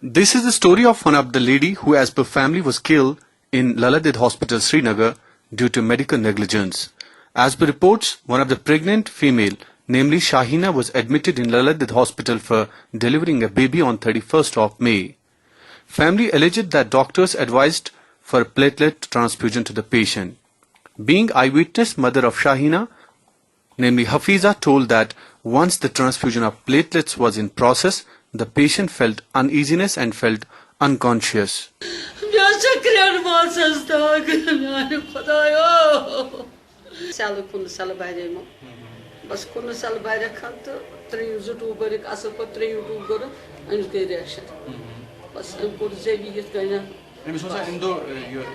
This is the story of one of the lady who, as per family, was killed in Laladid Hospital, Srinagar, due to medical negligence. As per reports, one of the pregnant female, namely Shahina, was admitted in Laladid Hospital for delivering a baby on 31st of May. Family alleged that doctors advised for platelet transfusion to the patient. Being eyewitness, mother of Shahina, namely Hafiza, told that once the transfusion of platelets was in process, the patient felt uneasiness and felt unconscious.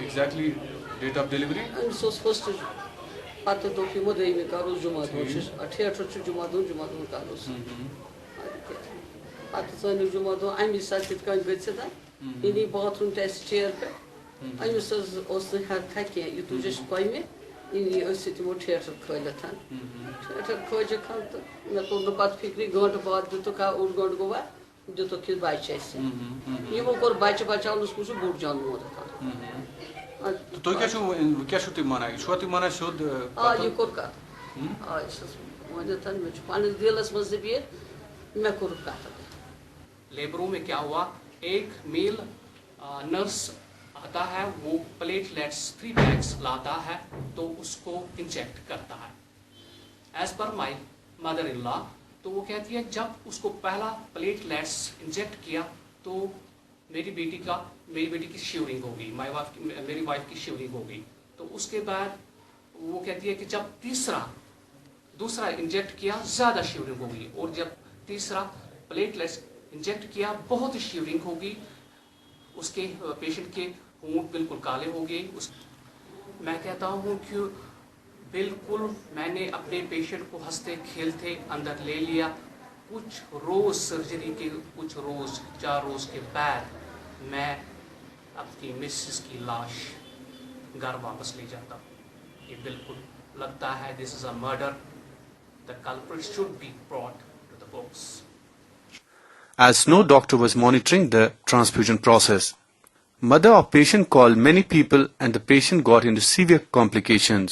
Exactly date of delivery? Pata do que mudei me caro juma do até juma do caros. Pata só juma do ai me sabe que kan getseda. Ini bathroom test chair pe. Ai me saz os har থাকে e tu just koime. Ini ositi mo theater khoila than. Theater khoje khant na to no pat fikri gont baad to ka ur gont gowa जो तो किस बात चाहिए ये वो core बात उसको जो बूढ़ जान हो रहा था तो क्या शुद्ध माना है शुद्ध माना शुद्ध ये कोर का इस मुझे तन में पानी दिलस मज़बीर मैं कोर का लेबरों में क्या हुआ एक मेल नर्स आता है वो प्लेटलेट्स 3 बैग्स लाता है तो उसको इंजेक्ट करता है as per my mother in law तो वो कहती है जब उसको पहला प्लेटलेट्स इंजेक्ट किया तो मेरी बेटी की शिवरिंग हो गई मेरी वाइफ की शिवरिंग हो गई तो उसके बाद वो कहती है कि जब दूसरा इंजेक्ट किया ज़्यादा शिवरिंग हो गई और जब तीसरा प्लेटलेट्स इंजेक्ट किया बहुत ही शिवरिंग हो गई उसके पेशेंट के होंठ बिल्कुल काले हो गए मैं कहता हूँ कि बिल्कुल मैंने अपने पेशेंट को हंसते खेलते अंदर ले लिया कुछ रोज़ सर्जरी के कुछ रोज़ 4 रोज़ के बाद मैं अपनी मिसेस की लाश घर वापस ले जाता हूँ ये बिल्कुल लगता है this is a murder the culprit should be brought to the books As no doctor was monitoring the transfusion process, mother of patient called many people and the patient got into severe complications.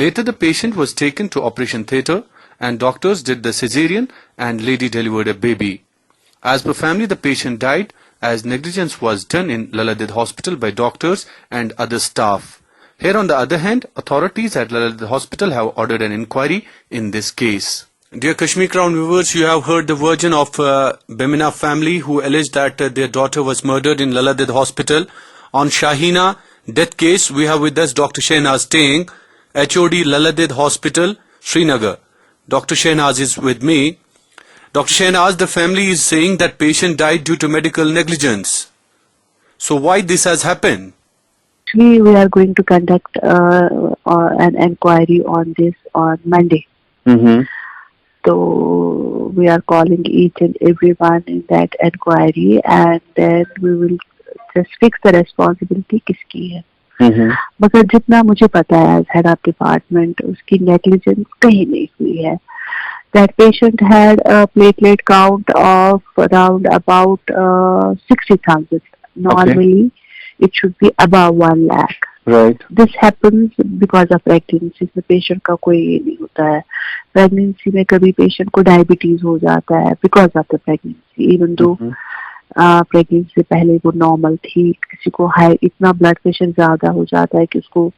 Later, the patient was taken to operation theatre and doctors did the cesarean and lady delivered a baby. As per family, the patient died as negligence was done in Laladid Hospital by doctors and other staff. Here on the other hand, authorities at Laladid Hospital have ordered an inquiry in this case. Dear Kashmir Crown viewers, you have heard the version of Bemina family who alleged that their daughter was murdered in Laladid Hospital. On Shahina death case, we have with us Dr. Shehnaz Ting, HOD Laladid Hospital, Srinagar. Dr. Shehnaz is with me. Dr. Shehnaz, the family is saying that patient died due to medical negligence. So why this has happened? Actually, we are going to conduct an inquiry on this on Monday. So we are calling each and everyone in that inquiry and then we will just fix the responsibility किसकी है. मगर जितना मुझे पता है as head of department उसकी negligence कहीं नहीं हुई है. That patient had a platelet count of around about 60,000. Normally it should be above 1 lakh. Right. This happens because of pregnancy. में patient का कोई ये नहीं होता है. Pregnancy में कभी patient को diabetes हो जाता है because of the pregnancy. Even though pregnancy से पहले वो नॉर्मल थी, किसी को हाई इतना ब्लड प्रेशर ज्यादा हो जाता है कि उसको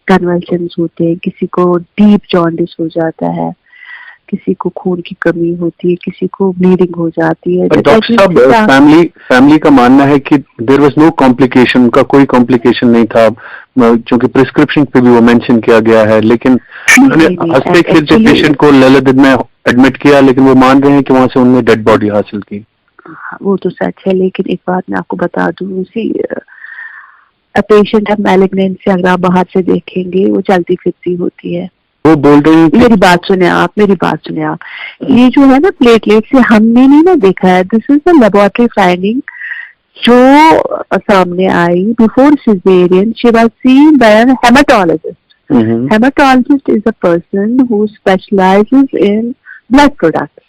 कन्वल्शंस होते हैं, किसी को डीप जॉन्डिस हो जाता है, किसी को खून की कमी होती है, किसी को ब्लीडिंग हो जाती है. डॉक्टर साहब फैमिली का मानना है कि देयर वाज नो कॉम्प्लिकेशन, उनका कोई कॉम्प्लिकेशन नहीं था, क्योंकि प्रिस्क्रिप्शन पे भी वो मेंशन किया गया है, लेकिन उन्होंने हंसते खेलते पेशेंट को ललादिद में एडमिट किया, लेकिन वो मान रहे हैं कि वहां से उन्होंने डेड बॉडी हासिल की. वो तो सच है, लेकिन एक बात मैं आपको बता दूं, पेशेंट है मैलिग्नेंसी, अगर आप बाहर से देखेंगे वो चलती फिरती होती है. वो बोल रहे हैं मेरी बात सुने आप, ये जो है ना प्लेटलेट से हमने नहीं ना देखा है, this is the laboratory finding जो सामने आई before caesarean. She was seen by an haematologist. Hematologist is a person who specializes in blood products.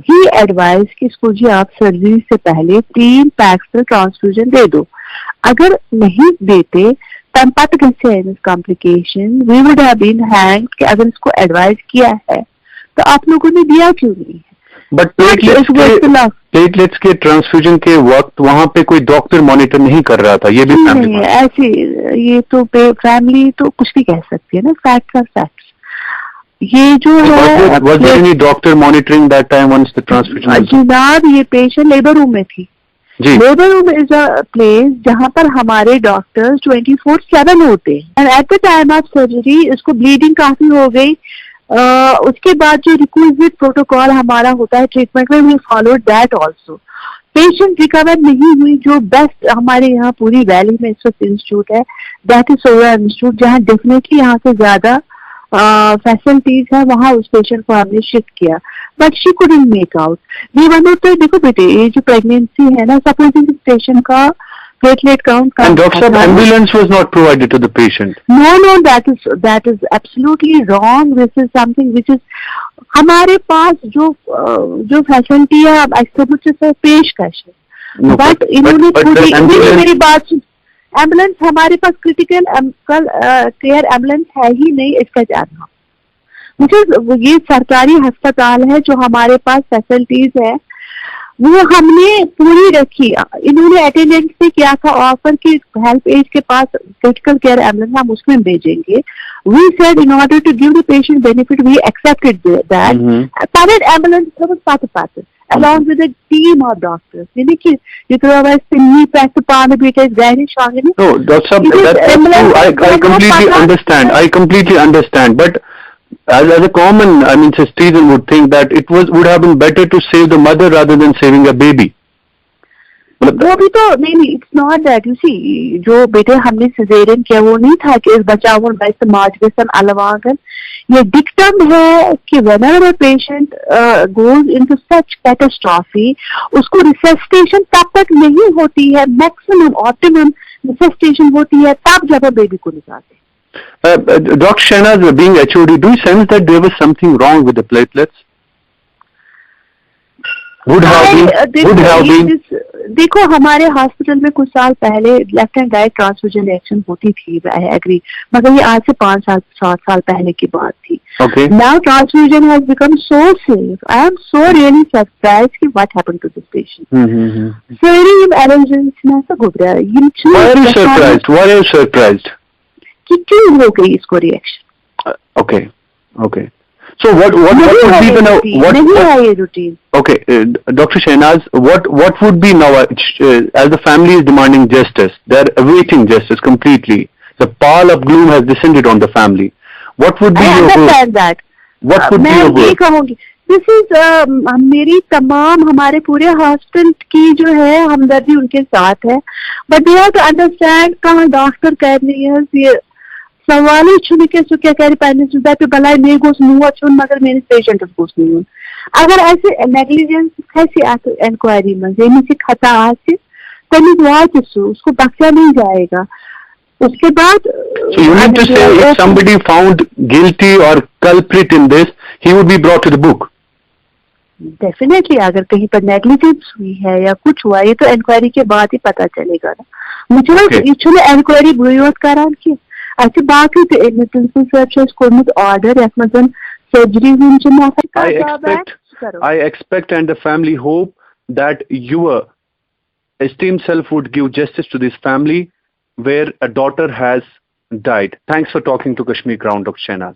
He advised कि इसको जी आप सर्जरी से पहले 3 पैक्स ट्रांसफ्यूजन दे दो. अगर नहीं देते तब पता कैसे है इस complication, we would have been hanged कि अगर इसको एडवाइस किया है तो आप लोगों ने दिया क्यों नहीं है. बट प्लेटलेट्स के ट्रांसफ्यूजन के वक्त वहां पे कोई डॉक्टर मॉनिटर नहीं कर रहा था, ये भी नहीं ऐसे, ये तो फैमिली तो कुछ भी कह सकती है ना, फैक्ट और फैक्ट. ये जो है was there any doctor monitoring that time once the transfusion was... जनाब ये पेशेंट लेबर रूम में थी. Labour room is a place जहाँ पर हमारे डॉक्टर्स 24/7 होते हैं. And at the time of surgery इसको ब्लीडिंग काफी हो गई. उसके बाद जो रिक्विजिट प्रोटोकॉल हमारा होता है ट्रीटमेंट में, we follow that also. Patient recover नहीं हुई. जो बेस्ट हमारे यहाँ पूरी वैली में इस वक्त इंस्टीट्यूट है, दैट इज सोया इंस्टीट्यूट, जहाँ डेफिनेटली यहाँ से ज्यादा फैसिलिटीज है, वहां उस पेशेंट को हमने शिफ्ट किया. But she couldn't make out. ये वन तो देखो बेटे, ये जो प्रेगनेंसी है ना, सपोजिंग पेशेंट का platelet count. And doctor साहब, ambulance was not provided to the patient. No, that is absolutely wrong. This is something which is हमारे पास जो फैसिलिटी है ऐसे मुझे सर पेशकश है. बट इन्होंने पूरी मेरी बात, एम्बुलेंस हमारे पास क्रिटिकल केयर एम्बुलेंस है ही नहीं, इसका जानना मुझे. ये सरकारी अस्पताल है, जो हमारे पास फैसिलिटीज है वो हमने पूरी रखी. इन्होंने अटेंडेंस से क्या था ऑफर कि हेल्प एज के पास क्रिटिकल केयर एम्बुलेंस हम उसमें भेजेंगे. We said in order to give the patient benefit we accepted that. Private ambulance पाते along with a team of doctors. यानी कि ये तो अब सिन्नी पैसे पाने बेटे गहरी शांगे नहीं. No, doctor साहब, I completely understand. But as a common, citizen would think that it would have been better to save the mother rather than saving a baby. वो भी तो नहीं, it's not that. You see, जो बेटे हमने caesarean किया वो नहीं था कि इस बचाव बैसे मार्च बेसन अलवागन. ये डिक्टम है कि whenever a patient goes into such catastrophe, उसको रिससिटेशन तब तक नहीं होती है, मैक्सिमम ऑप्टिमम रिससिटेशन होती है तब जब बेबी को निकालते. Dr. Shehnaz, being HOD, do you sense that there was something wrong with the platelets? Would have been. देखो हमारे हॉस्पिटल में कुछ साल पहले left and right transfusion reaction होती थी, आई एग्री, मगर ये आज से 7 साल पहले की बात थी. Now transfusion has become so safe. I am so really surprised कि what happened to this patient. Very emergency में ऐसा घुस रहा है. Why are you surprised? कि क्यों हो गई इसको reaction. Okay. So what would be the now? Okay, Dr. Shehnaz, what would be now? As the family is demanding justice, they are awaiting justice completely. The pall of gloom has descended on the family. What would be your word? That. What would be your word? मैं ये कहूँगी, this is मेरी तमाम हमारे पूरे hospital की जो है हमदर्दी उनके साथ है. But they have to understand कहाँ डॉक्टर कह रही है सवाल ही छुने के क्या कह रही पाने सुधा पे भलाई नहीं गोस मुँह छुन मगर मेरे पेशेंट गोस नहीं. अगर ऐसे नेग्लिजेंस कैसे इंक्वायरी में जेनी से खता आसे तनी दुआ चुसु उसको बख्शा नहीं जाएगा. उसके बाद So you mean to say if somebody found guilty or culprit in this, he would be brought to the book? Definitely. अगर कहीं पर नेग्लिजेंस हुई है या कुछ हुआ, ये तो इंक्वायरी के बाद ही पता चलेगा ना. मुझे इंक्वायरी बुरी करान की अच्छे बाकी order surgery. I expect and the family hope that your esteemed self would give justice to this family where a daughter has died. Thanks for talking to Kashmir Ground, Dr. Shehnaz.